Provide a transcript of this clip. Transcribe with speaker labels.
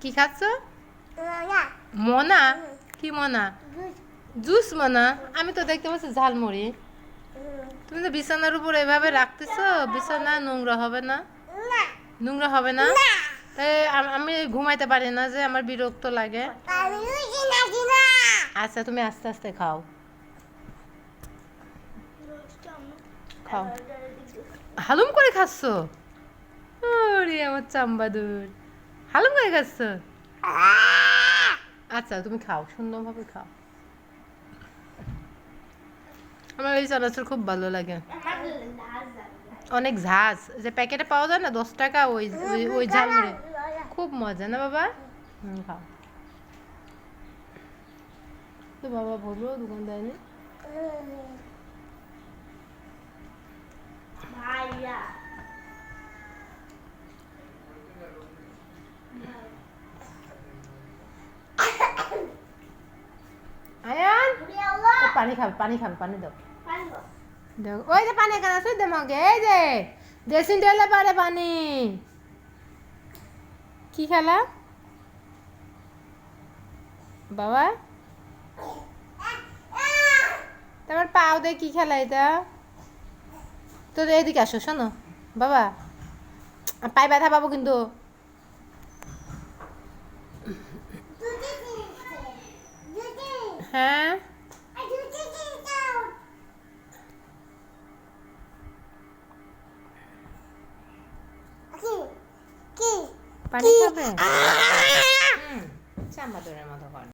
Speaker 1: কি খাচ্ছ? মনা? কি মনা? জুস মনা? আমি তো দেখতে পাচ্ছি ঝালমুড়ি। তুমি তো বিছানার উপর এভাবে রাখতেছো, বিছানা নোংরা হবে না? নোংরা হবে না? তাই আমি ঘুমাইতে পারি না, যে আমার বিরক্ত লাগে। আচ্ছা, তুমি আস্তে আস্তে খাও। খাও। হালুম করে খাচ্ছ? ওরে আমার চাম্বাদুর, হালুম করে খাচ্ছ? আচ্ছা, তুমি খাও, সুন্দরভাবে খাও। আমার এই চানাচুর খুব ভালো লাগে। অনেক ঝাঁজ, যে প্যাকেটে পাওয়া যায় না 10 টাকা, ওই ওই ওই ঝালমুড়ি খুব মজা না বাবা? খাও। তো বাবা বলবো দোকান দেয়নি। আয়ান, পানি খাবে, পানি খাবে, পানি দাও। দেখো ওই যে পানি কেন আসুই দেমাকে, এই যে ড্রেসিং টেবিলে পারে পানি। কি খেলা বাবা? তোমার পাও দিয়ে কি খেলা এটা? তো এদিকে আসো, শোনো বাবা, পায়ে ব্যথা পাবো কিন্তু। হ্যাঁ, পানি খাবে? চাম্বাদুরের মতো করে।